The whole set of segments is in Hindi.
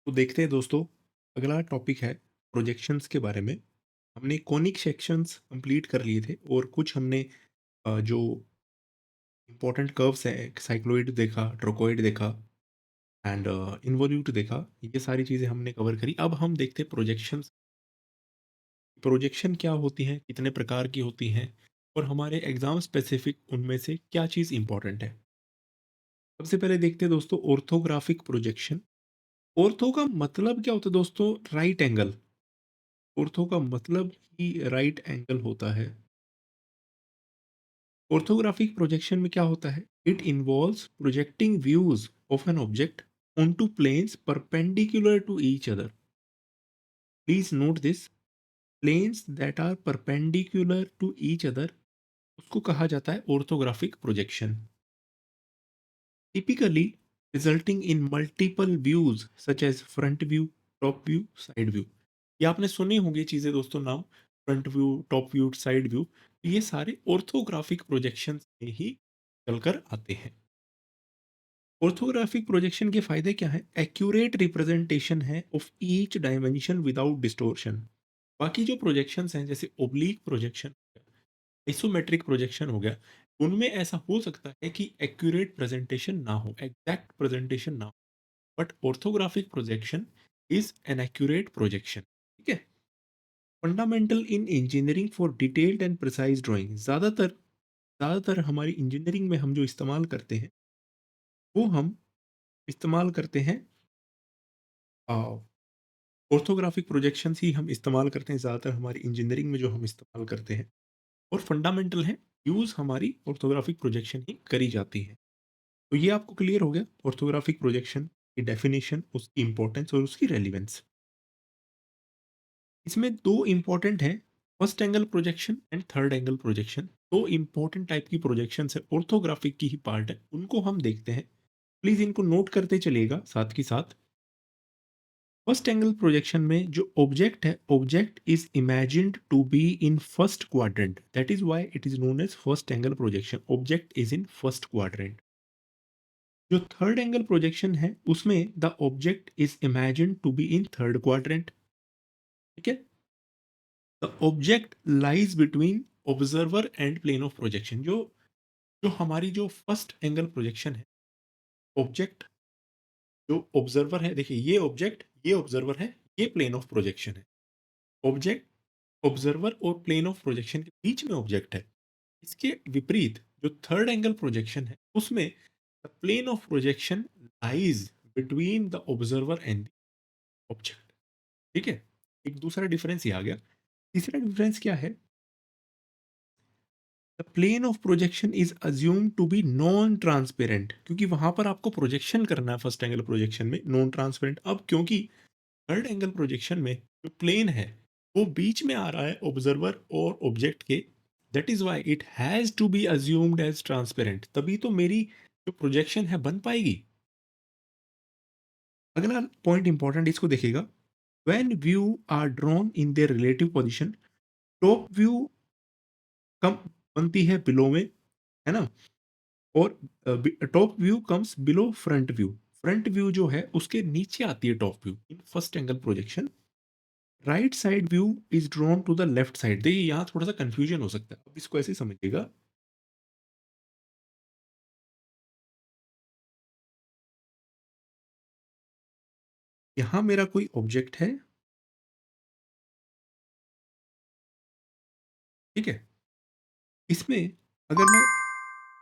तो देखते हैं दोस्तों, अगला टॉपिक है प्रोजेक्शंस के बारे में। हमने कॉनिक सेक्शंस कंप्लीट कर लिए थे और कुछ हमने जो इंपॉर्टेंट कर्व्स हैं, साइक्लोइड देखा, ट्रोकोइड देखा एंड इन्वोल्यूट देखा। ये सारी चीज़ें हमने कवर करी। अब हम देखते हैं प्रोजेक्शंस। प्रोजेक्शन क्या होती हैं, कितने प्रकार की होती हैं और हमारे एग्जाम स्पेसिफिक उनमें से क्या चीज़ इंपॉर्टेंट है। सबसे पहले देखते हैं दोस्तों ऑर्थोग्राफिक प्रोजेक्शन। ऑर्थो का मतलब क्या होता है दोस्तों? Right angle. ऑर्थो का मतलब ही राइट एंगल होता है। ऑर्थोग्राफिक प्रोजेक्शन में क्या होता है? It involves projecting views of an object onto planes perpendicular to each other. Please note this. Planes that are perpendicular to each other उसको कहा जाता है orthographic projection. Typically resulting in multiple views such as front view, top view, side view. ये आपने सुनी होंगी चीजें दोस्तों, नाम front view, top view, side view. ये सारे ऑर्थोग्राफिक प्रोजेक्शन में ही चलकर आते हैं। ऑर्थोग्राफिक प्रोजेक्शन के फायदे क्या हैं? एक्यूरेट रिप्रेजेंटेशन है of each dimension without distortion. बाकी जो प्रोजेक्शंस हैं जैसे ओब्लिक प्रोजेक्शन, आइसोमेट्रिक प्रोजेक्शन हो गया, उनमें ऐसा हो सकता है कि एक्यूरेट प्रेजेंटेशन ना हो, एग्जैक्ट प्रेजेंटेशन ना हो। But orthographic projection is an accurate projection. ठीक है। Fundamental in engineering for detailed and precise drawing. ज़्यादातर हमारी इंजीनियरिंग में हम जो इस्तेमाल करते हैं वो हम इस्तेमाल करते हैं ऑर्थोग्राफिक प्रोजेक्शंस ही हम इस्तेमाल करते हैं ज़्यादातर हमारी इंजीनियरिंग में जो हम इस्तेमाल करते हैं। और फंडामेंटल है, यूज़ हमारी ऑर्थोग्राफिक प्रोजेक्शन ही करी जाती है। तो ये आपको क्लियर हो गया ऑर्थोग्राफिक प्रोजेक्शन की डेफिनेशन, उसकी इंपॉर्टेंस और उसकी रेलिवेंस। इसमें दो इंपॉर्टेंट हैं, first angle projection and third angle projection. दो इंपॉर्टेंट टाइप की प्रोजेक्शन है, ऑर्थोग्राफिक की ही पार्ट है, उनको हम देखते हैं। प्लीज इनको नोट करते चलिएगा साथ के साथ। फर्स्ट एंगल प्रोजेक्शन में जो ऑब्जेक्ट है, object is imagined to be in first quadrant, that is why it is known as first angle projection. Object is in first quadrant. जो थर्ड एंगल प्रोजेक्शन है उसमें the object is imagined to be in third quadrant. ठीक है। The object lies between observer and plane of projection. जो जो हमारी जो फर्स्ट एंगल प्रोजेक्शन है, ऑब्जेक्ट जो ऑब्जर्वर है, देखिए ये ऑब्जेक्ट, ये ऑब्जर्वर है, ये प्लेन ऑफ प्रोजेक्शन है। ऑब्जेक्ट, ऑब्जर्वर और प्लेन ऑफ प्रोजेक्शन के बीच में ऑब्जेक्ट है। इसके विपरीत जो थर्ड एंगल प्रोजेक्शन है उसमें the plane of projection lies between the observer and the object. ठीक है। एक दूसरा डिफरेंस ये आ गया। तीसरा डिफरेंस क्या है? The plane of projection is assume to be non transparent, क्योंकि वहां पर आपको प्रोजेक्शन करना है फर्स्ट एंगल प्रोजेक्शन में नॉन ट्रांसपेरेंट। अब क्योंकि थर्ड एंगल प्रोजेक्शन में जो प्लेन है वो बीच में आ रहा है ऑब्जर्वर और ऑब्जेक्ट के, that is why it has to be assumed as transparent, तभी तो मेरी जो प्रोजेक्शन है बन पाएगी। अगला पॉइंट इंपॉर्टेंट, इसको देखिएगा। When view are drawn in their relative position, top view come बनती है बिलो में, है ना? और top view comes below front view. Front view जो है उसके नीचे आती है top view in first angle projection. Right side view is drawn to the left side. देखिए यहाँ थोड़ा सा कंफ्यूजन हो सकता है, अब इसको ऐसे समझिएगा। यहाँ मेरा कोई ऑब्जेक्ट है, ठीक है। इसमें अगर मैं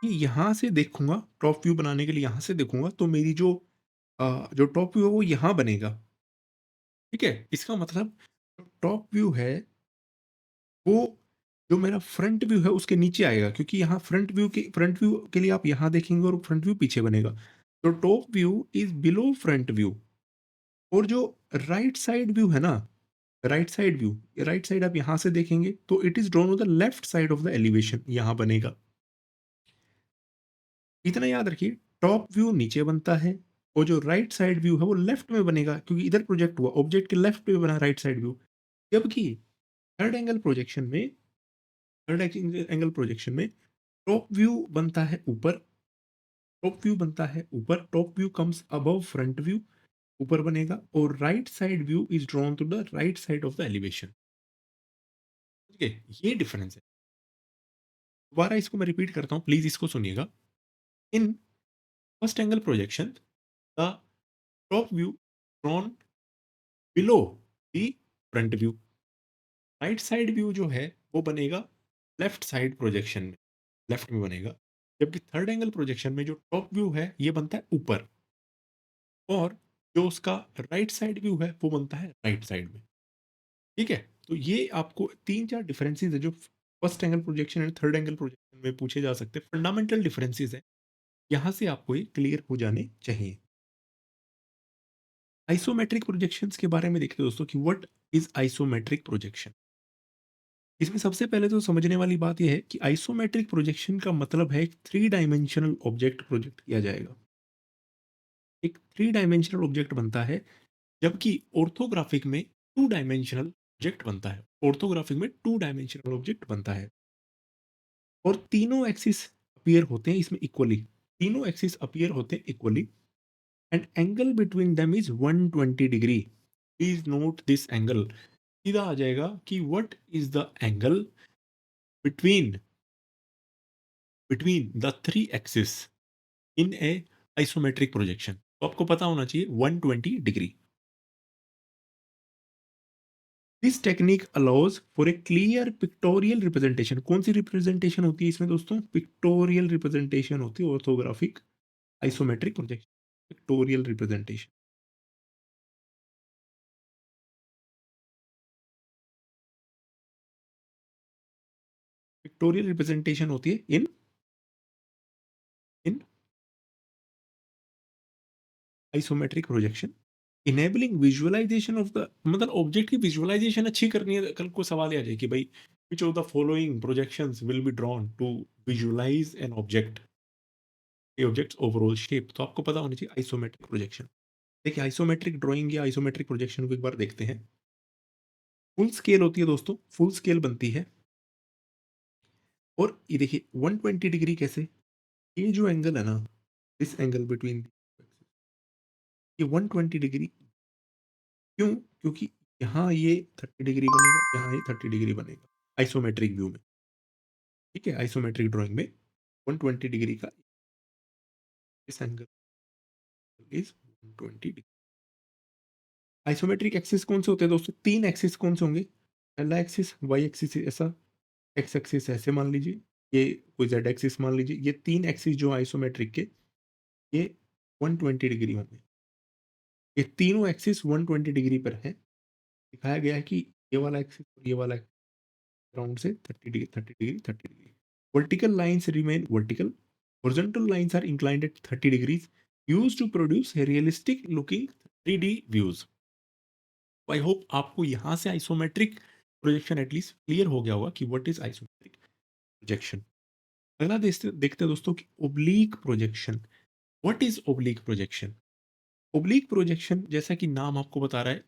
ये यहाँ से देखूंगा, टॉप व्यू बनाने के लिए यहाँ से देखूंगा, तो मेरी जो टॉप व्यू है वो यहाँ बनेगा। ठीक है। इसका मतलब जो टॉप व्यू है वो जो मेरा फ्रंट व्यू है उसके नीचे आएगा, क्योंकि यहाँ फ्रंट व्यू के लिए आप यहाँ देखेंगे और फ्रंट व्यू पीछे बनेगा। तो top view is below front view. और जो राइट साइड व्यू है ना, राइट साइड आप यहाँ से देखेंगे तो it is drawn on the left side of the elevation, यहाँ बनेगा। इतना याद रखिए, टॉप व्यू नीचे बनता है और जो राइट साइड व्यू है वो लेफ्ट में बनेगा, क्योंकि इधर प्रोजेक्ट हुआ, ऑब्जेक्ट के लेफ्ट में बना राइट साइड व्यू। जबकि थर्ड एंगल प्रोजेक्शन में थर्ड एंगल प्रोजेक्शन में टॉप व्यू बनता है ऊपर, टॉप व्यू बनता है ऊपर, top view comes above front view. ऊपर बनेगा, और right side view is drawn to the right side of the elevation. ठीक है, ये डिफरेंस है। दोबारा इसको मैं रिपीट करता हूँ, प्लीज इसको सुनिएगा। इन first angle projection, the top view drawn below the front view. Right side view जो है वो बनेगा लेफ्ट साइड प्रोजेक्शन में, लेफ्ट में बनेगा। जबकि थर्ड एंगल प्रोजेक्शन में जो टॉप व्यू है ये बनता है ऊपर, और जो उसका राइट साइड व्यू है वो बनता है राइट साइड में। ठीक है, तो ये आपको तीन चार डिफरेंसेस है जो first angle projection and third angle projection में पूछे जा सकते हैं, फंडामेंटल डिफरेंसेस है। यहाँ से आपको ये क्लियर हो जाने चाहिए। आइसोमेट्रिक प्रोजेक्शंस के बारे में देखते हैं दोस्तों कि व्हाट इज आइसोमेट्रिक प्रोजेक्शन। इसमें सबसे पहले तो समझने वाली बात यह है कि आइसोमेट्रिक प्रोजेक्शन का मतलब है एक थ्री डायमेंशनल ऑब्जेक्ट प्रोजेक्ट किया जाएगा। एक थ्री डायमेंशनल ऑब्जेक्ट बनता है, जबकि ऑर्थोग्राफिक में टू डायमेंशनल ऑब्जेक्ट बनता है। ऑर्थोग्राफिक में टू डायमेंशनल ऑब्जेक्ट बनता है, और तीनों एक्सिस अपीयर होते हैं इसमें इक्वली। तीनों एक्सिस अपीयर होते हैं equally, and angle between them is 120 degree. Please note this angle. सीधा आ जाएगा कि what is the angle between between the three axis in A isometric projection. तो आपको पता होना चाहिए 120 degree. This technique allows for a clear pictorial representation. कौन सी रिप्रेजेंटेशन होती है इसमें दोस्तों? पिक्टोरियल रिप्रेजेंटेशन होती है orthographic isometric projection. Pictorial representation, pictorial representation होती है in in isometric projection, enabling visualization of the, मतलब ऑब्जेक्ट की विजुअलाइजेशन अच्छी करनी है। कल को सवाल आ जाए कि भाई which of the following projections will be drawn to visualize an object, a object's overall shape. तो आपको पता होनी चाहिए आइसोमेट्रिक प्रोजेक्शन। देखिए, आइसोमेट्रिक ड्राइंग या आइसोमेट्रिक प्रोजेक्शन को एक बार देखते हैं। फुल स्केल होती है दोस्तों, फुल स्केल बनती है। और ये देखिए 120 डिग्री कैसे, ये जो एंगल है ना, दिस एंगल बिटवीन, ये 120 डिग्री क्यों? क्योंकि यहाँ ये 30 डिग्री बनेगा, यहाँ ये 30 डिग्री बनेगा आइसोमेट्रिक व्यू में। ठीक है, आइसोमेट्रिक ड्राइंग में 120 डिग्री का इस angle is 120 degree. Isometric axis कौन से होते हैं दोस्तों? तीन एक्सिस कौन से होंगे? पहला एक्सिस वाई एक्सिस ऐसा, एक्स एक्सिस ऐसे मान लीजिए, ये कोई जेड एक्सिस मान लीजिए। ये तीन एक्सिस जो आइसोमेट्रिक के, ये 120 डिग्री होंगे। ये तीनों एक्सिस 120 डिग्री पर है। दिखाया गया है कि ये वाला एक्सिस और ये वाला राउंड से 30 degree 30 degree 30 degree. Vertical lines remain vertical, horizontal lines are inclined at 30 degrees, used to produce a realistic looking 3D views। I hope आपको यहाँ से आइसोमेट्रिक प्रोजेक्शन एटलीस्ट क्लियर हो गया होगा कि व्हाट इज आइसोमेट्रिक प्रोजेक्शन। अगला देखते देखते हैं दोस्तों कि oblique projection. What is oblique projection? Oblique projection जैसा कि नाम आपको बता रहा है,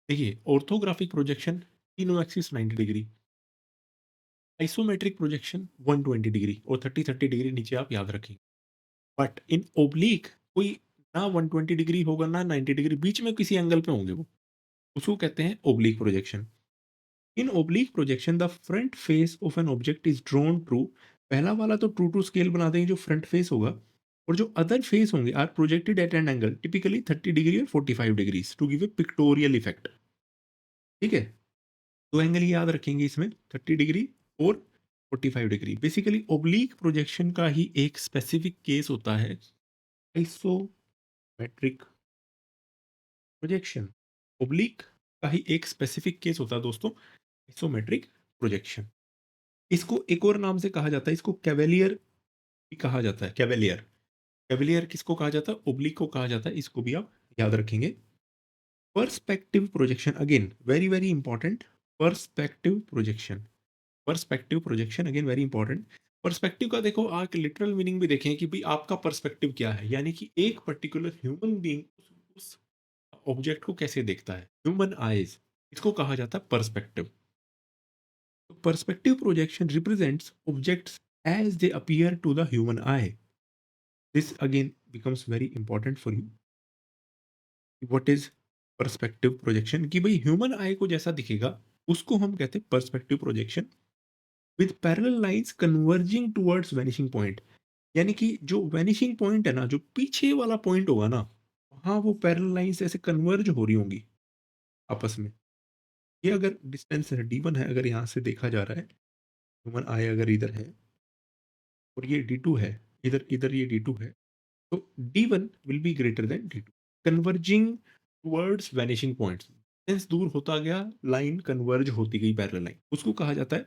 देखिए ऑर्थोग्राफिक प्रोजेक्शन तीनों axis 90 degree, isometric projection 120 degree, और 30 डिग्री नीचे आप याद रखेंगे। बट इन ओब्लीक कोई ना 120 डिग्री होगा ना 90 डिग्री, बीच में किसी एंगल पे होंगे वो, उसको कहते हैं oblique projection. In oblique projection the front face of an object is drawn true. पहला वाला तो ट्रू टू स्केल बना देंगे जो फ्रंट फेस होगा, और जो अदर फेस होंगे are projected at an angle typically 30 degree और 45 degrees to give a pictorial effect. ठीक है, दो एंगल याद रखेंगे इसमें, 30 डिग्री और 45 डिग्री। बेसिकली ओब्लीक प्रोजेक्शन का ही एक स्पेसिफिक केस होता है आइसोमेट्रिक प्रोजेक्शन। ओब्लिक का ही एक स्पेसिफिक केस होता है दोस्तों आइसोमेट्रिक प्रोजेक्शन। इसको एक और नाम से कहा जाता है, इसको कैवेलियर भी कहा जाता है। कैवेलियर, कैवेलियर किसको कहा जाता है? ओब्लिक को कहा जाता है। इसको भी आप याद रखेंगे। Perspective projection, again very very important. Perspective projection, perspective projection again very important. Perspective का देखो आप लिटरल मीनिंग भी देखें कि भाई आपका पर्सपेक्टिव क्या है, यानी कि एक पर्टिकुलर ह्यूमन बीइंग उस ऑब्जेक्ट को कैसे देखता है, ह्यूमन आईज, इसको कहा जाता है perspective. Perspective projection represents objects as they appear to the human eye. This again becomes very important for you what is perspective projection, कि भाई ह्यूमन आई को जैसा दिखेगा उसको हम कहते हैं perspective projection, with parallel lines converging towards vanishing point. यानी कि जो वैनिशिंग पॉइंट है ना, जो पीछे वाला पॉइंट होगा ना, वहाँ वो पैरेलल लाइंस ऐसे कन्वर्ज हो रही होंगी आपस में। ये अगर डिस्टेंस है d1 है, अगर यहाँ से देखा जा रहा है, ह्यूमन आई अगर इधर है और ये d2 है, इधर इधर ये d2 है, तो d1 will be greater than d2, converging towards vanishing points. Distance दूर होता गया, लाइन कन्वर्ज होती गई पैरेलल लाइन, उसको कहा जाता है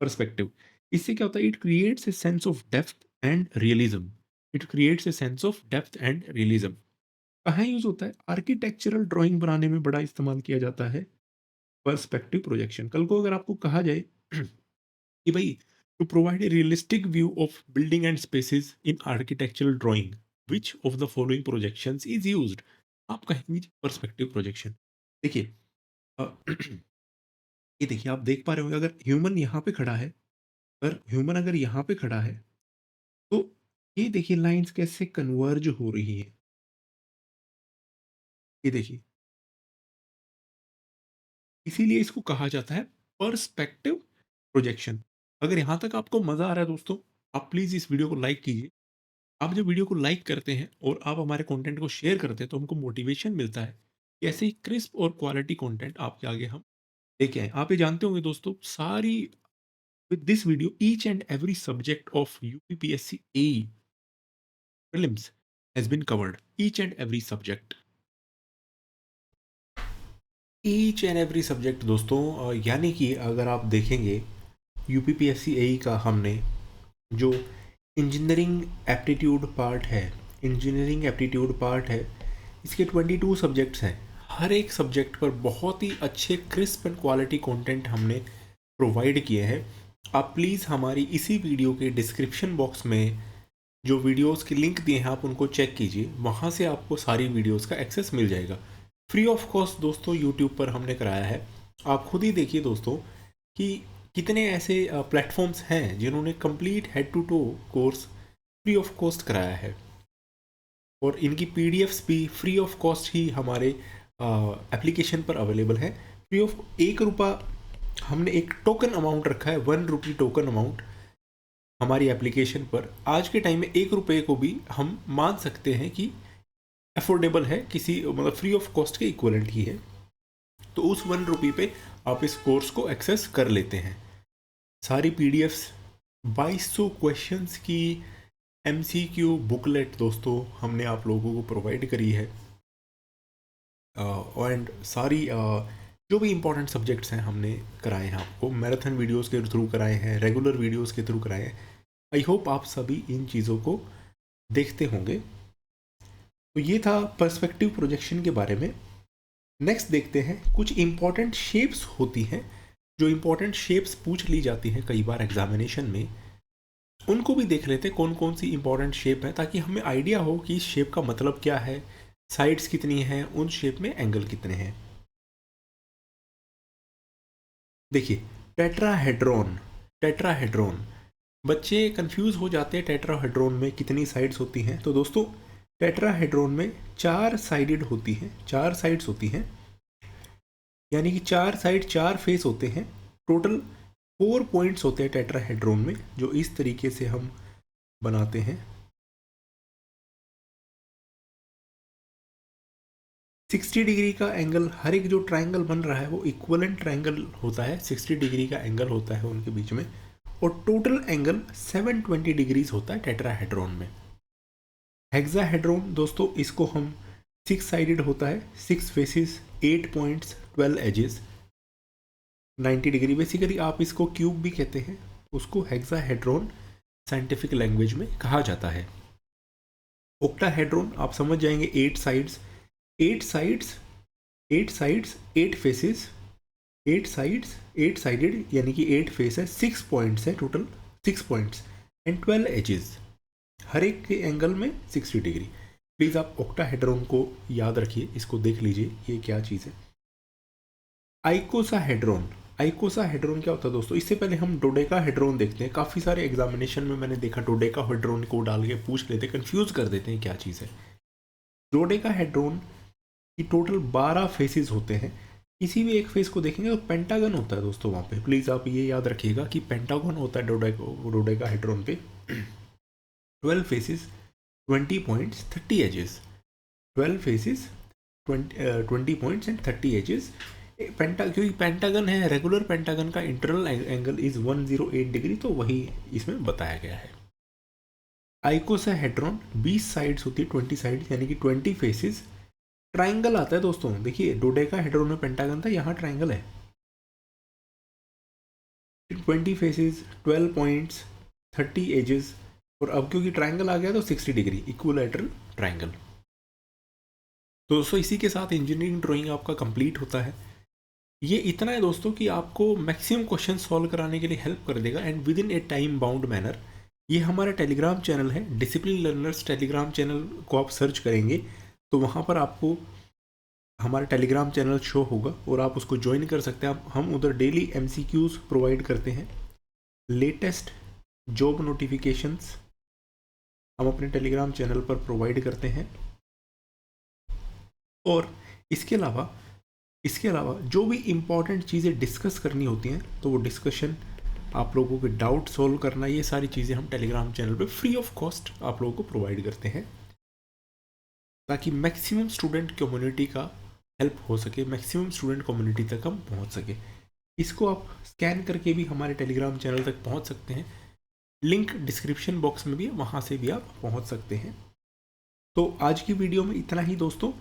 पर्सपेक्टिव। इससे क्या होता है, it creates a sense of depth and realism. It creates a sense of depth and realism. कहाँ यूज होता है, आर्किटेक्चरल ड्राइंग बनाने में बड़ा इस्तेमाल किया जाता है पर्सपेक्टिव प्रोजेक्शन। कल को अगर आपको कहा जाए कि भाई to provide a realistic view of building and spaces in architectural drawing, which of the following projections is used, आप कहेंगे पर्सपेक्टिव प्रोजेक्शन। देखिए अ, ये देखिए आप देख पा रहे होंगे, अगर ह्यूमन यहाँ पे खड़ा है, अगर ह्यूमन अगर यहाँ पे खड़ा है, तो ये देखिए लाइंस कैसे कन्वर्ज हो रही है, ये देखिए, इसीलिए इसको कहा जाता है पर्सपेक्टिव प्रोजेक्शन। अगर यहाँ तक आपको मजा आ रहा है दोस्तों, आप प्लीज इस वीडियो को लाइक कीजिए। आप जब वीडियो को लाइक करते हैं और आप हमारे कंटेंट को शेयर करते हैं, तो हमको मोटिवेशन मिलता है कि ऐसे ही क्रिस्प और क्वालिटी कंटेंट आपके आगे हम लेके आए। आप ये जानते होंगे दोस्तों, सारी with this video each and every subject of UPPSC a prelims has been covered, each and every subject, each and every subject दोस्तों। यानी कि अगर आप देखेंगे यूपीपीएससी ए का हमने जो इंजीनियरिंग एप्टीट्यूड पार्ट है, इंजीनियरिंग एप्टीट्यूड पार्ट है, इसके 22 सब्जेक्ट्स हैं। हर एक सब्जेक्ट पर बहुत ही अच्छे क्रिस्प एंड क्वालिटी कंटेंट हमने प्रोवाइड किए हैं। आप प्लीज़ हमारी इसी वीडियो के डिस्क्रिप्शन बॉक्स में जो वीडियोस के लिंक दिए हैं आप उनको चेक कीजिए, वहाँ से आपको सारी वीडियोस का एक्सेस मिल जाएगा फ्री ऑफ कॉस्ट दोस्तों। यूट्यूब पर हमने कराया है, आप खुद ही देखिए दोस्तों कि कितने ऐसे प्लेटफॉर्म्स हैं जिन्होंने complete head to toe course free of cost कराया है, और इनकी पीडीएफ्स भी फ्री ऑफ कॉस्ट ही हमारे एप्लीकेशन पर अवेलेबल है। फ्री ऑफ 1 रुपया हमने एक टोकन अमाउंट रखा है, 1 रुपी टोकन अमाउंट हमारी एप्लीकेशन पर। आज के टाइम में 1 रुपये को भी हम मान सकते हैं कि अफोर्डेबल है, किसी मतलब फ्री ऑफ कॉस्ट के इक्वलेंट ही है। तो उस 1 रुपये पे आप इस कोर्स को एक्सेस कर लेते हैं। सारी पीडीएफ्स, 2200 क्वेश्चंस की एमसीक्यू बुकलेट दोस्तों हमने आप लोगों को प्रोवाइड करी है, एंड सारी जो भी इंपॉर्टेंट सब्जेक्ट्स हैं हमने कराए हैं आपको, मैराथन वीडियोस के थ्रू कराए हैं, रेगुलर वीडियोस के थ्रू कराए हैं। आई होप आप सभी इन चीज़ों को देखते होंगे। तो ये था पर्सपेक्टिव प्रोजेक्शन के बारे में। नेक्स्ट देखते हैं, कुछ इंपॉर्टेंट शेप्स होती हैं, जो इंपॉर्टेंट शेप्स पूछ ली जाती हैं कई बार एग्जामिनेशन में, उनको भी देख लेते हैं कौन कौन सी इंपॉर्टेंट शेप है, ताकि हमें आइडिया हो कि इस शेप का मतलब क्या है, साइड्स कितनी हैं, उन शेप में एंगल कितने हैं। देखिए टेट्राहेड्रॉन, टेट्राहेड्रॉन, बच्चे कंफ्यूज हो जाते हैं टेट्राहेड्रॉन में कितनी साइड्स होती हैं। तो दोस्तों टेट्राहेड्रॉन में 4 साइडेड होती हैं, 4 साइड्स होती हैं, यानी कि 4 साइड 4 फेस होते हैं। टोटल 4 पॉइंट्स होते हैं टेट्राहेड्रॉन में, जो इस तरीके से हम बनाते हैं। 60 डिग्री का एंगल, हर एक जो ट्रायंगल बन रहा है वो इक्वलेंट ट्रायंगल होता है, 60 डिग्री का एंगल होता है उनके बीच में, और टोटल एंगल 720 डिग्रीज होता है टेट्राहेड्रॉन में। हेक्साहेड्रॉन दोस्तों, इसको हम 6 साइडेड होता है, 6 faces, 8 points, 12 edges, 90 degree. Basically आप इसको क्यूब भी कहते हैं, उसको हेक्साहेड्रॉन साइंटिफिक लैंग्वेज में कहा जाता है। ऑक्टाहेड्रॉन आप समझ जाएंगे, 8 sides, 8 sides, 8 sides, 8 faces, 8 sides, 8 sided, यानी कि 8 फेस है, 6 पॉइंट्स है टोटल, 6 पॉइंट्स एंड 12 एजेस, हर एक के एंगल में 60 डिग्री। प्लीज़ आप ऑक्टाहेड्रॉन को याद रखिए, इसको देख लीजिए ये क्या चीज़ है। आइकोसाहेड्रॉन, आइकोसाहेड्रॉन क्या होता है दोस्तों, इससे पहले हम डोडेकाहेड्रॉन देखते हैं। काफ़ी सारे एग्जामिनेशन में मैंने देखा डोडेकाहेड्रॉन को डाल के पूछ लेते, कंफ्यूज कर देते हैं क्या चीज़ है। डोडेकाहेड्रॉन कि टोटल 12 फेसेस होते हैं। किसी भी एक फेस को देखेंगे तो पेंटागन होता है दोस्तों वहाँ पे। प्लीज़ आप ये याद रखिएगा कि पेंटागन होता है डोडेकाहेड्रॉन पे। 12 faces, 20 points, 30 edges. 12 faces, 20 points and 30 edges. क्योंकि पेंटागन है, रेगुलर पेंटागन का इंटरनल एंगल इज 108 डिग्री, तो वही इसमें बताया गया है। आइकोसाहेड्रॉन 20 साइड्स होती है, 20 साइड्स यानी कि 20 फेसेस। ट्राइंगल आता है दोस्तों, देखिए डोडेकाहेड्रॉन में पेंटागन था, यहाँ ट्राइंगल है। 20 फेसेस, 12 पॉइंट्स, 30 एजेस, और अब क्योंकि ट्राइंगल आ गया तो 60 डिग्री, इक्विलैटरल ट्राइंगल। तो दोस्तों इसी के साथ इंजीनियरिंग ड्राइंग आपका कंप्लीट होता है। ये इतना है दोस्तों कि आपको मैक्सिमम क्वेश्चन सॉल्व कराने के लिए हेल्प कर देगा and with in A time bound manner. ये हमारा टेलीग्राम चैनल है, डिसिप्लिन लर्नर्स टेलीग्राम चैनल को आप सर्च करेंगे तो वहाँ पर आपको हमारा टेलीग्राम चैनल शो होगा और आप उसको ज्वाइन कर सकते हैं। हम उधर डेली MCQs प्रोवाइड करते हैं, लेटेस्ट जॉब नोटिफिकेशंस हम अपने टेलीग्राम चैनल पर प्रोवाइड करते हैं। और इसके अलावा जो भी इम्पॉर्टेंट चीज़ें डिस्कस करनी होती हैं तो वो डिस्कशन, आप लोगों के डाउट सॉल्व करना, ये सारी चीज़ें हम टेलीग्राम चैनल पे फ्री ऑफ कॉस्ट आप लोगों को प्रोवाइड करते हैं, ताकि मैक्सिमम स्टूडेंट कम्युनिटी का हेल्प हो सके, मैक्सिमम स्टूडेंट कम्युनिटी तक हम पहुंच सके। इसको आप स्कैन करके भी हमारे टेलीग्राम चैनल तक पहुंच सकते हैं, लिंक डिस्क्रिप्शन बॉक्स में भी है, वहाँ से भी आप पहुँच सकते हैं। तो आज की वीडियो में इतना ही दोस्तों।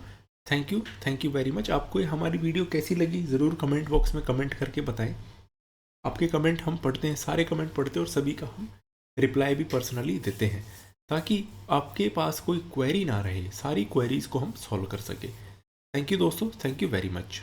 Thank you very much. आपको ये हमारी वीडियो कैसी लगी ज़रूर कमेंट बॉक्स में कमेंट करके बताएं। आपके कमेंट हम पढ़ते हैं, सारे कमेंट पढ़ते हैं और सभी का हम रिप्लाई भी पर्सनली देते हैं, ताकि आपके पास कोई क्वेरी ना रहे, सारी क्वेरीज को हम सॉल्व कर सके। थैंक यू दोस्तों, थैंक यू वेरी मच।